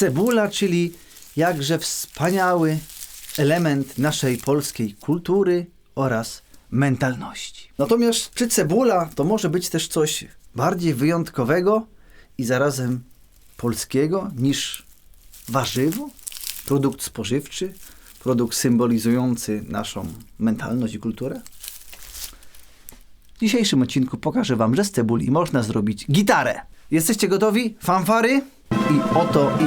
Cebula, czyli jakże wspaniały element naszej polskiej kultury oraz mentalności. Natomiast czy cebula to może być też coś bardziej wyjątkowego i zarazem polskiego niż warzywo? Produkt spożywczy? Produkt symbolizujący naszą mentalność i kulturę? W dzisiejszym odcinku pokażę Wam, że z cebuli można zrobić gitarę. Jesteście gotowi? Fanfary? I oto.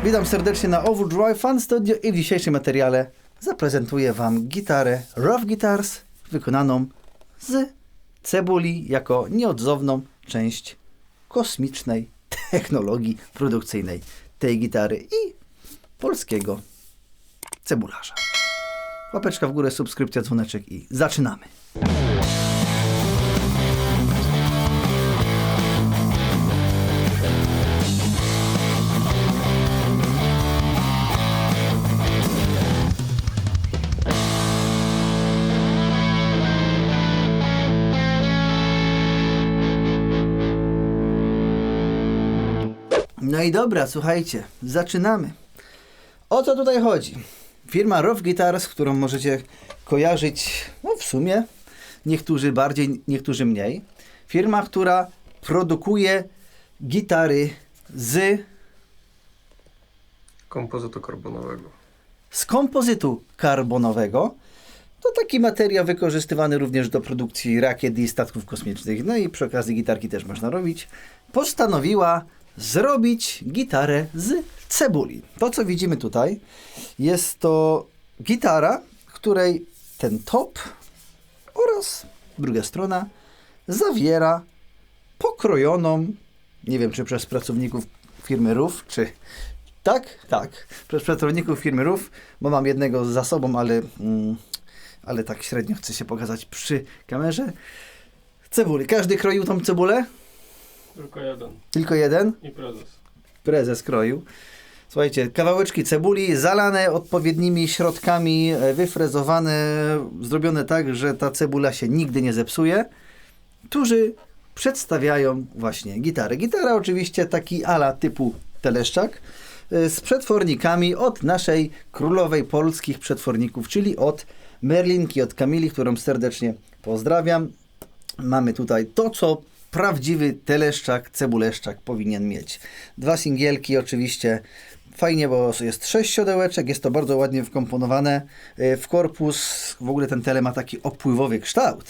Witam serdecznie na Overdrive Fan Studio i w dzisiejszym materiale zaprezentuję Wam gitarę Rough Guitars wykonaną z cebuli jako nieodzowną część kosmicznej technologii produkcyjnej tej gitary i polskiego cebularza. Łapeczka w górę, subskrypcja, dzwoneczek i zaczynamy. No i dobra, słuchajcie, zaczynamy. O co tutaj chodzi? Firma Rough Guitars, którą możecie kojarzyć, no w sumie, niektórzy bardziej, niektórzy mniej. Firma, która produkuje gitary z kompozytu karbonowego. kompozytu karbonowego. To taki materiał wykorzystywany również do produkcji rakiet i statków kosmicznych. No i przy okazji gitarki też można robić. Postanowiła zrobić gitarę z cebuli. To, co widzimy tutaj, jest to gitara, której ten top oraz druga strona zawiera pokrojoną, nie wiem, czy przez pracowników firmy RUF, czy tak, przez pracowników firmy RUF, bo mam jednego za sobą, ale tak średnio chcę się pokazać przy kamerze. Cebuli. Każdy kroił tą cebulę? Tylko jeden. Tylko jeden? I prezes. Prezes kroił. Słuchajcie, kawałeczki cebuli zalane odpowiednimi środkami, wyfrezowane, zrobione tak, że ta cebula się nigdy nie zepsuje, którzy przedstawiają właśnie gitarę. Gitara oczywiście taki ala typu teleszczak z przetwornikami od naszej królowej polskich przetworników, czyli od Merlinki, od Kamili, którą serdecznie pozdrawiam. Mamy tutaj to, co prawdziwy teleszczak, cebuleszczak powinien mieć. 2 singielki oczywiście. Fajnie, bo jest 6 siodełeczek, jest to bardzo ładnie wkomponowane w korpus. W ogóle ten tele ma taki opływowy kształt.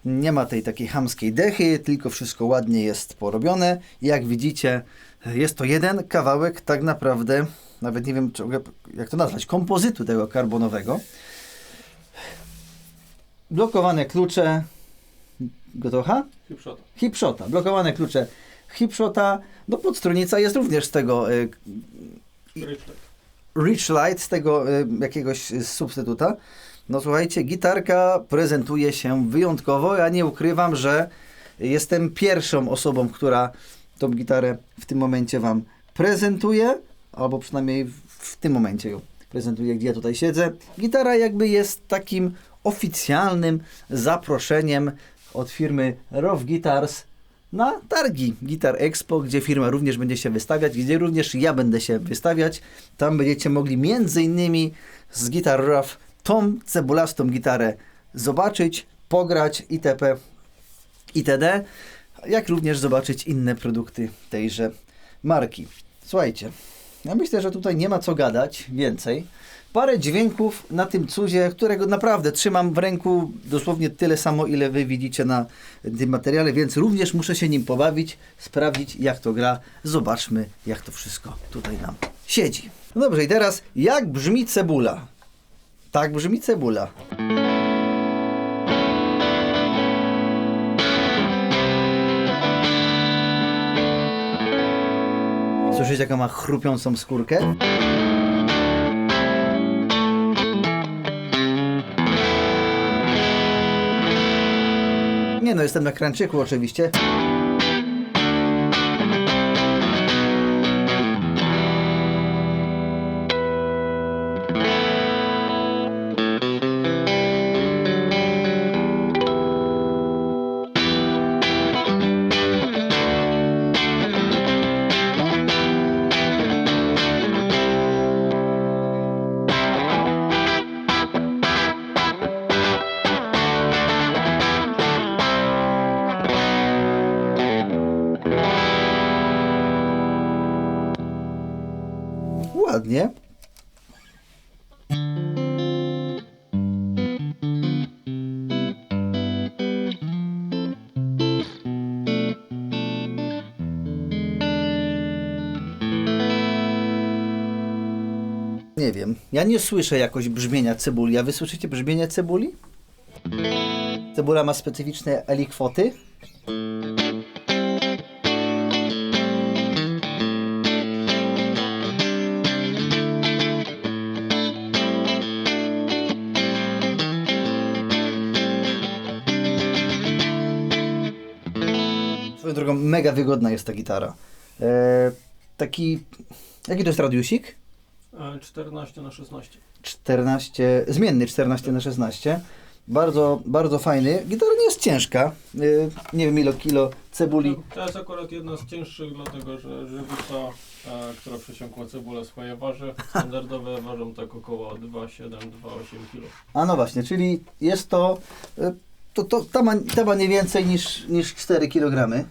Nie ma tej takiej chamskiej dechy, tylko wszystko ładnie jest porobione. Jak widzicie, jest to jeden kawałek tak naprawdę, nawet nie wiem jak to nazwać, kompozytu tego karbonowego. Blokowane klucze. Gotowa? Hipshota. Blokowane klucze Hipshota. No podstrunica jest również z tego Richlight, z tego jakiegoś substytuta. No słuchajcie, gitarka prezentuje się wyjątkowo. Ja nie ukrywam, że jestem pierwszą osobą, która tą gitarę w tym momencie Wam prezentuje, albo przynajmniej w tym momencie ją prezentuję, gdzie ja tutaj siedzę. Gitara jakby jest takim oficjalnym zaproszeniem od firmy Rough Guitars na targi Guitar Expo, gdzie firma również będzie się wystawiać, gdzie również ja będę się wystawiać. Tam będziecie mogli między innymi z Guitar Rough tą cebulastą gitarę zobaczyć, pograć itp. itd. Jak również zobaczyć inne produkty tejże marki. Słuchajcie, ja myślę, że tutaj nie ma co gadać więcej. Parę dźwięków na tym cudzie, którego naprawdę trzymam w ręku dosłownie tyle samo, ile Wy widzicie na tym materiale, więc również muszę się nim pobawić, sprawdzić jak to gra. Zobaczmy, jak to wszystko tutaj nam siedzi. No dobrze, i teraz jak brzmi cebula? Tak brzmi cebula. Słyszycie, jaką ma chrupiącą skórkę? Nie no, jestem na crunchiku oczywiście. ładnie. Nie wiem, ja nie słyszę jakoś brzmienia cebuli, a wy słyszycie brzmienie cebuli? Cebula ma specyficzne elikwoty. Swoją drogą, mega wygodna jest ta gitara. Jaki to jest radiusik? 14x16. 14, zmienny 14x16. Bardzo, bardzo fajny. Gitara nie jest ciężka. Nie wiem ile kilo cebuli. To jest akurat jedna z cięższych, dlatego że żywica, która przesiąkła cebulę, swoje waży. Standardowe ważą tak około 2,7-2,8 kg. A no właśnie, czyli jest to, ta ma nie więcej niż 4 kg.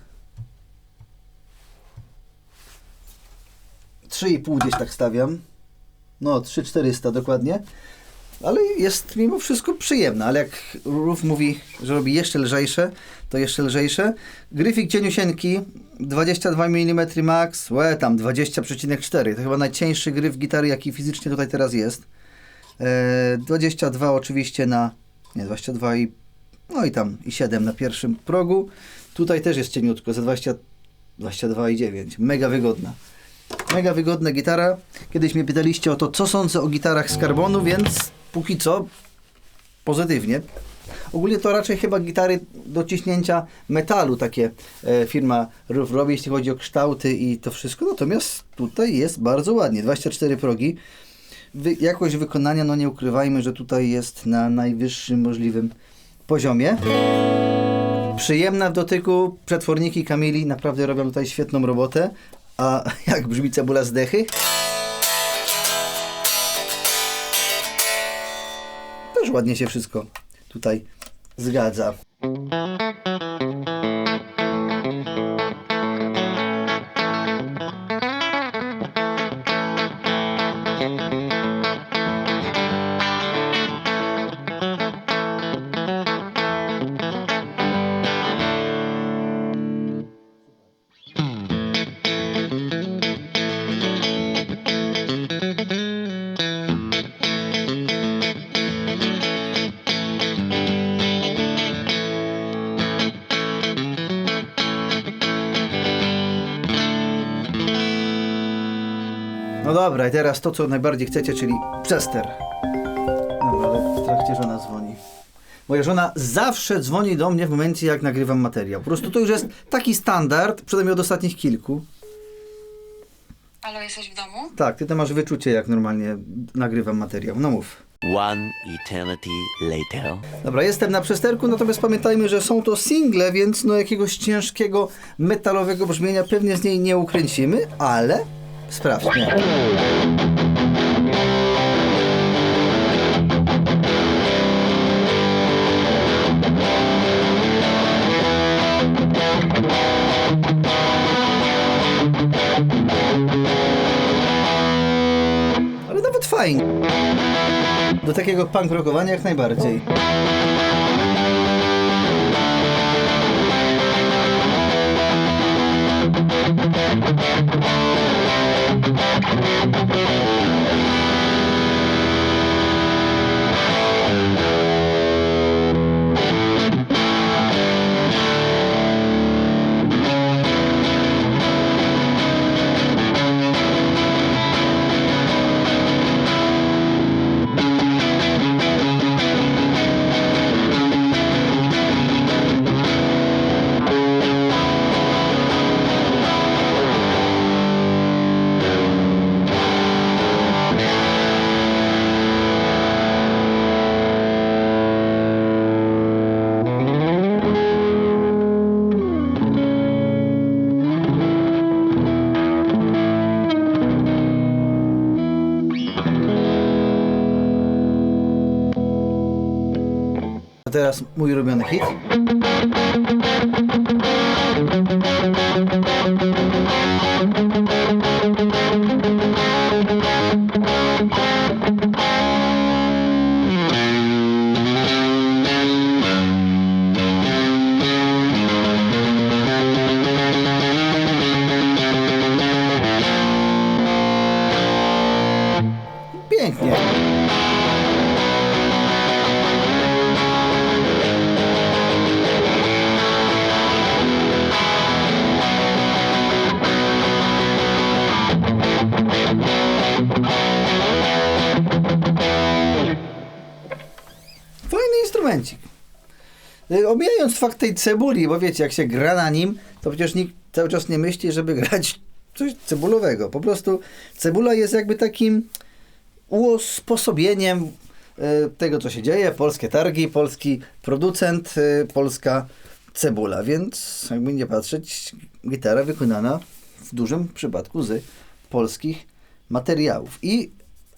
3,5 gdzieś tak stawiam. No 3,400 dokładnie. Ale jest mimo wszystko przyjemna, ale jak Ruf mówi, że robi jeszcze lżejsze, to jeszcze lżejsze. Gryfik cieniusieńki, 22 mm max, tam 20,4. To chyba najcieńszy gryf gitary, jaki fizycznie tutaj teraz jest. 22 oczywiście na, nie 22 i, no i tam i 7 na pierwszym progu. Tutaj też jest cieniutko, za 22,9. Mega wygodna. Mega wygodna gitara. Kiedyś mnie pytaliście o to, co sądzę o gitarach z karbonu, więc póki co pozytywnie. Ogólnie to raczej chyba gitary do ciśnięcia metalu takie firma Ruf robi, jeśli chodzi o kształty i to wszystko. Natomiast tutaj jest bardzo ładnie. 24 progi. Jakość wykonania, no nie ukrywajmy, że tutaj jest na najwyższym możliwym poziomie. Przyjemna w dotyku. Przetworniki Camilli naprawdę robią tutaj świetną robotę. A jak brzmi cebula z dechy? Też ładnie się wszystko tutaj zgadza. No dobra, i teraz to, co najbardziej chcecie, czyli przester. Dobra, ale w trakcie żona dzwoni. Moja żona zawsze dzwoni do mnie w momencie, jak nagrywam materiał. Po prostu to już jest taki standard, przynajmniej od ostatnich kilku. Halo, jesteś w domu? Tak, ty to masz wyczucie, jak normalnie nagrywam materiał. No mów. One eternity later. Dobra, jestem na przesterku, natomiast pamiętajmy, że są to single, więc no jakiegoś ciężkiego, metalowego brzmienia pewnie z niej nie ukręcimy, ale sprawdźmy. Ale nawet fajnie. Do takiego punk rockowania jak najbardziej. A teraz mój ulubiony hit. Omijając fakt tej cebuli, bo wiecie, jak się gra na nim, to przecież nikt cały czas nie myśli, żeby grać coś cebulowego. Po prostu cebula jest jakby takim usposobieniem tego, co się dzieje. Polskie targi, polski producent, polska cebula. Więc jakby nie patrzeć, gitara wykonana w dużym przypadku z polskich materiałów. I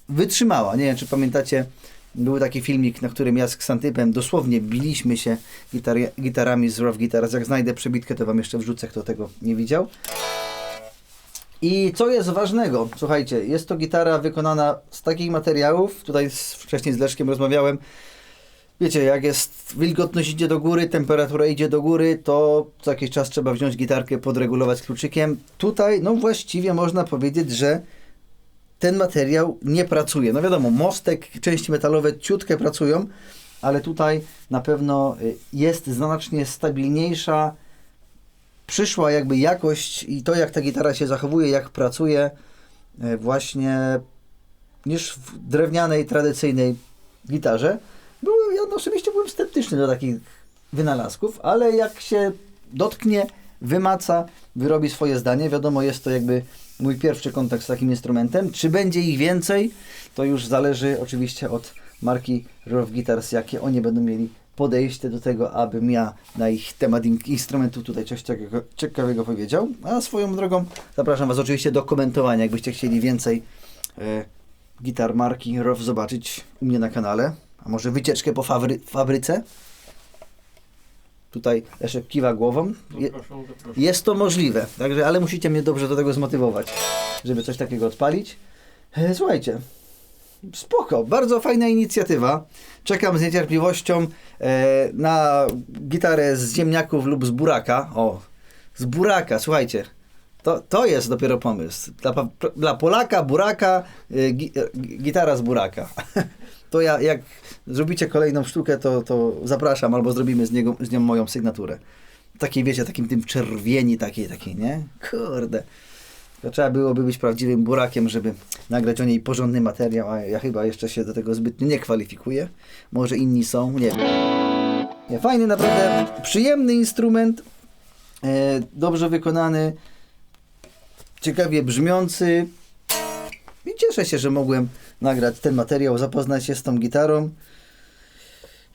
wytrzymała. Nie wiem, czy pamiętacie, był taki filmik, na którym ja z Ksantypem dosłownie biliśmy się gitarami z Rough Guitars. Jak znajdę przebitkę, to wam jeszcze wrzucę, kto tego nie widział. I co jest ważnego? Słuchajcie, jest to gitara wykonana z takich materiałów. Tutaj wcześniej z Leszkiem rozmawiałem. Wiecie, jak jest wilgotność idzie do góry, temperatura idzie do góry, to co jakiś czas trzeba wziąć gitarkę, podregulować kluczykiem. Tutaj, no właściwie można powiedzieć, że ten materiał nie pracuje. No wiadomo, mostek, części metalowe ciutkę pracują, ale tutaj na pewno jest znacznie stabilniejsza, przyszła jakby jakość i to, jak ta gitara się zachowuje, jak pracuje właśnie niż w drewnianej, tradycyjnej gitarze. Ja osobiście byłem sceptyczny do takich wynalazków, ale jak się dotknie, wymaca, wyrobi swoje zdanie, wiadomo, jest to jakby mój pierwszy kontakt z takim instrumentem. Czy będzie ich więcej, to już zależy oczywiście od marki Rough Guitars, jakie oni będą mieli podejście do tego, abym ja na ich temat instrumentu tutaj coś ciekawego powiedział. A swoją drogą zapraszam Was oczywiście do komentowania, jakbyście chcieli więcej gitar marki Rough zobaczyć u mnie na kanale. A może wycieczkę po fabryce? Tutaj Leszek kiwa głową. Zapraszam. Jest to możliwe, także, ale musicie mnie dobrze do tego zmotywować, żeby coś takiego odpalić. Słuchajcie, spoko, bardzo fajna inicjatywa. Czekam z niecierpliwością na gitarę z ziemniaków lub z buraka. O, z buraka, słuchajcie. To jest dopiero pomysł. Dla Polaka, buraka, gitara z buraka. To jak zrobicie kolejną sztukę, to zapraszam, albo zrobimy z nią moją sygnaturę. Takiej, wiecie, takim tym czerwieni, takiej, nie? Kurde. To trzeba byłoby być prawdziwym burakiem, żeby nagrać o niej porządny materiał, a ja chyba jeszcze się do tego zbytnio nie kwalifikuję. Może inni są, nie wiem. Nie, fajny, naprawdę przyjemny instrument, dobrze wykonany, ciekawie brzmiący. I cieszę się, że mogłem nagrać ten materiał, zapoznać się z tą gitarą.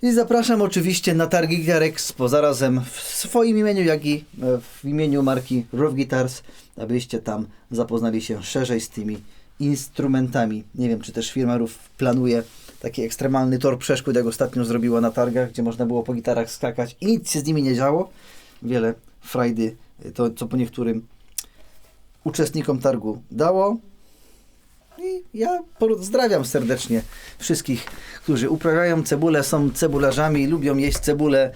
I zapraszam oczywiście na targi Guitar Expo, zarazem w swoim imieniu, jak i w imieniu marki Rough Guitars, abyście tam zapoznali się szerzej z tymi instrumentami. Nie wiem, czy też firma Rough planuje taki ekstremalny tor przeszkód, jak ostatnio zrobiła na targach, gdzie można było po gitarach skakać i nic się z nimi nie działo. Wiele frajdy to, co po niektórym uczestnikom targu dało. I ja pozdrawiam serdecznie wszystkich, którzy uprawiają cebulę, są cebularzami, lubią jeść cebulę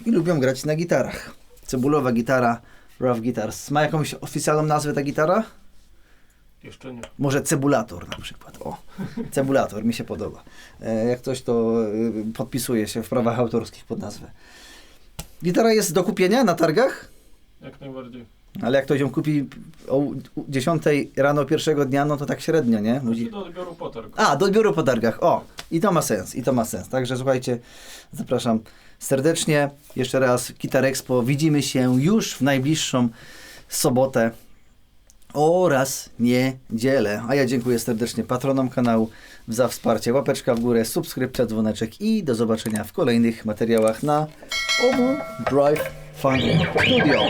i lubią grać na gitarach. Cebulowa gitara Rough Guitars. Ma jakąś oficjalną nazwę ta gitara? Jeszcze nie. Może cebulator na przykład. O, cebulator mi się podoba. Jak coś, to podpisuje się w prawach autorskich pod nazwę. Gitara jest do kupienia na targach? Jak najbardziej. Ale jak ktoś ją kupi o 10 rano pierwszego dnia, no to tak średnio, nie? Znaczy do odbioru po targu. A, do odbioru po targach. O, i to ma sens, i to ma sens. Także słuchajcie, zapraszam serdecznie. Jeszcze raz Guitar Expo. Widzimy się już w najbliższą sobotę oraz niedzielę. A ja dziękuję serdecznie patronom kanału za wsparcie. Łapeczka w górę, subskrypcja, dzwoneczek i do zobaczenia w kolejnych materiałach na Overdrive Funk Studio.